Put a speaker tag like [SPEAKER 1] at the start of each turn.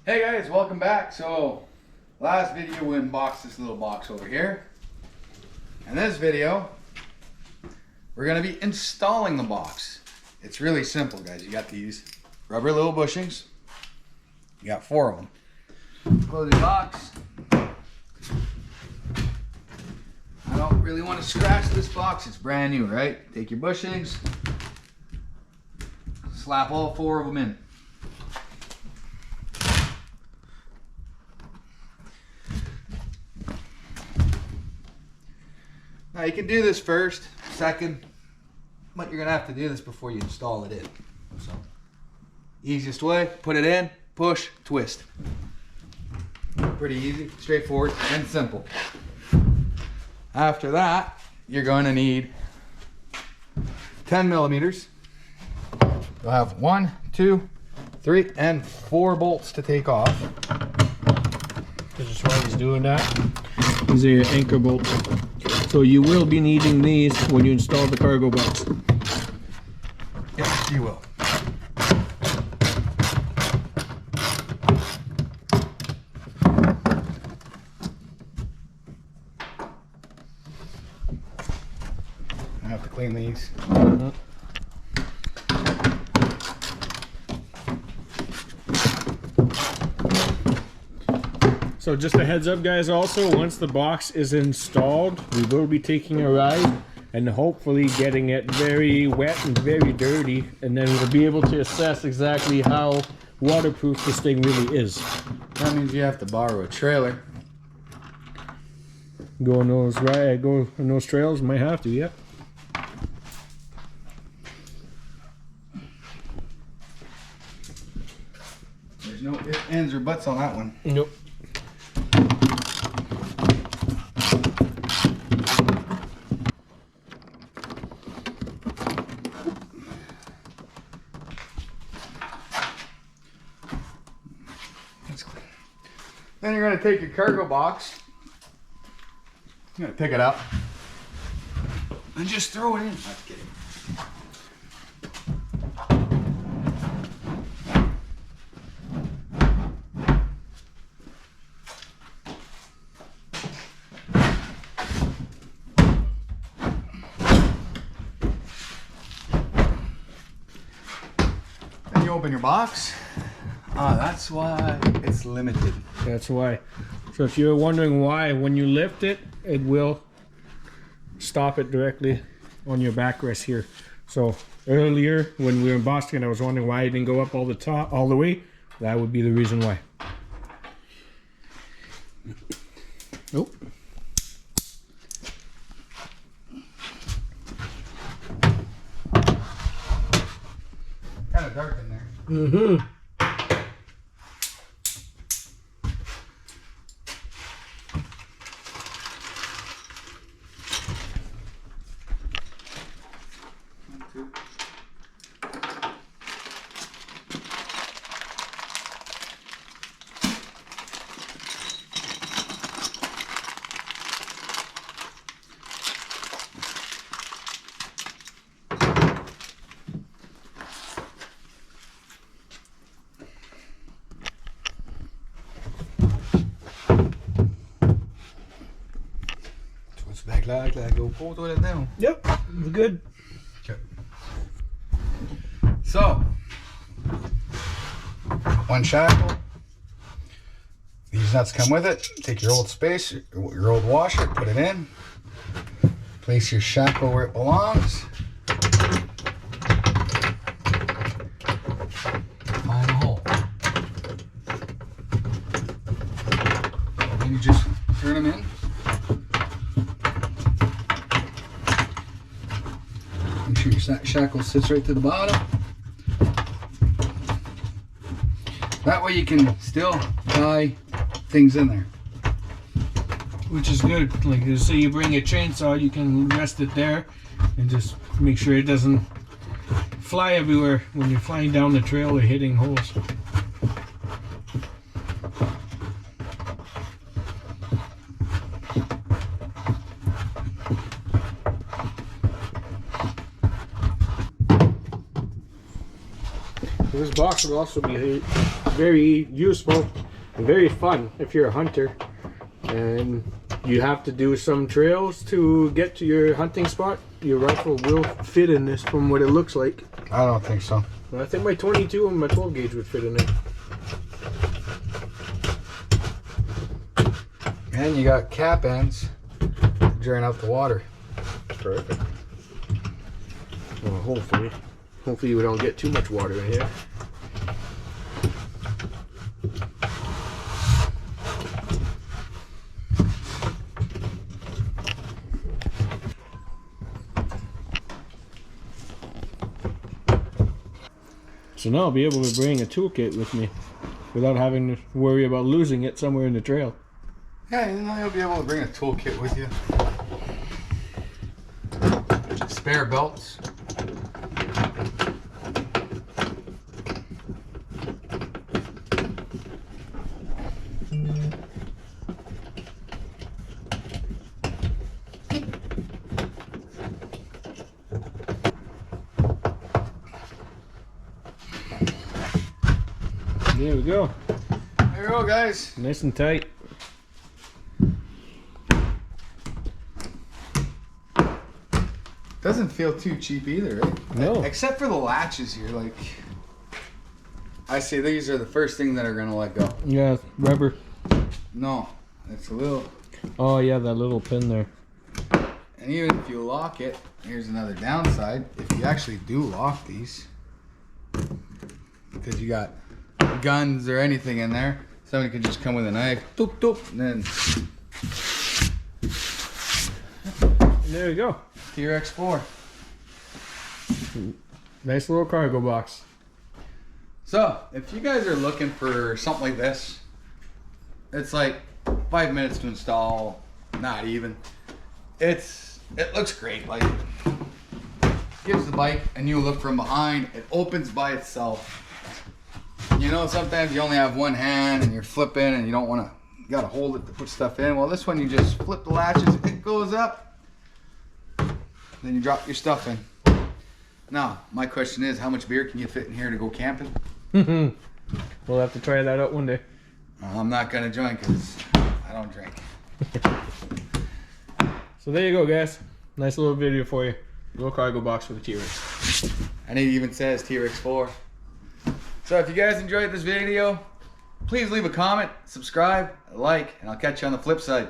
[SPEAKER 1] Hey guys, welcome back. So last video we unboxed this little box over here. In this video we're going to be installing the box. It's really simple, guys. You got these rubber little bushings. You got 4 of them. Close the box. I don't really want to scratch this box. It's brand new, right? Take your bushings, slap all 4 of them in. Now you can do this first, second, but you're gonna have to do this before you install it in. So, easiest way, put it in, push, twist. Pretty easy, straightforward, and simple. After that, you're going to need 10 millimeters. You'll have 1, 2, 3, and 4 bolts to take off.
[SPEAKER 2] This is why he's doing that. These are your anchor bolts. So you will be needing these when you install the cargo box.
[SPEAKER 1] Yes, you will. I have to clean these.
[SPEAKER 2] So just a heads up, guys, also once the box is installed, we will be taking a ride and hopefully getting it very wet and very dirty, and then we'll be able to assess exactly how waterproof this thing really is.
[SPEAKER 1] That means you have to borrow a trailer.
[SPEAKER 2] Go on those trails, might have to, yeah.
[SPEAKER 1] There's no ifs, ands, or buts on that one.
[SPEAKER 2] Nope.
[SPEAKER 1] Then you're going to take your cargo box, you're going to pick it up, and just throw it in. That's kidding. Then you open your box. That's why it's limited.
[SPEAKER 2] That's why. So if you're wondering why, when you lift it, it will stop it directly on your backrest here. So earlier when we were in Boston, I was wondering why it didn't go up all the way. That would be the reason why. Nope.
[SPEAKER 1] Kind of dark in there.
[SPEAKER 2] Mm-hmm.
[SPEAKER 1] Back like go pull it down.
[SPEAKER 2] Yep, we're good.
[SPEAKER 1] Okay. So, 1 shackle. These nuts come with it. Take your old space, your old washer, put it in. Place your shackle where it belongs. Find a hole. And you just turn them in. Make sure your shackle sits right to the bottom. That way you can still tie things in there.
[SPEAKER 2] Which is good. Like, say you bring a chainsaw, you can rest it there and just make sure it doesn't fly everywhere when you're flying down the trail or hitting holes. This box will also be very useful and very fun if you're a hunter and you have to do some trails to get to your hunting spot. Your rifle will fit in this from what it looks like.
[SPEAKER 1] I don't think so.
[SPEAKER 2] I think my 22 and my 12 gauge would fit in it.
[SPEAKER 1] And you got cap ends to drain out the water.
[SPEAKER 2] Perfect. Well, hopefully we don't get too much water in here. So now I'll be able to bring a toolkit with me without having to worry about losing it somewhere in the trail.
[SPEAKER 1] Yeah, you know, you'll be able to bring a toolkit with you. Spare belts.
[SPEAKER 2] There we go.
[SPEAKER 1] There we go, guys.
[SPEAKER 2] Nice and tight.
[SPEAKER 1] Doesn't feel too cheap either, right?
[SPEAKER 2] No.
[SPEAKER 1] Except for the latches here, like I say these are the first thing that are gonna let go.
[SPEAKER 2] Yeah, rubber.
[SPEAKER 1] No, it's a little.
[SPEAKER 2] Oh yeah, that little pin there.
[SPEAKER 1] And even if you lock it, here's another downside. If you actually do lock these, because you got guns or anything in there, somebody could just come with a knife, doop doop, and then
[SPEAKER 2] There you go.
[SPEAKER 1] Teryx4.
[SPEAKER 2] Nice little cargo box.
[SPEAKER 1] So, if you guys are looking for something like this, it's like 5 minutes to install, not even. It looks great. Like, gives the bike a new look from behind. It opens by itself. You know, sometimes you only have one hand and you're flipping and you don't want to, you got to hold it to put stuff in. Well, this one you just flip the latches, it goes up, then you drop your stuff in. Now, my question is, how much beer can you fit in here to go camping?
[SPEAKER 2] We'll have to try that out one day.
[SPEAKER 1] I'm not going to join because I don't drink.
[SPEAKER 2] So there you go, guys. Nice little video for you. Little cargo box for the Teryx.
[SPEAKER 1] And it even says Teryx4. So if you guys enjoyed this video, please leave a comment, subscribe, like, and I'll catch you on the flip side.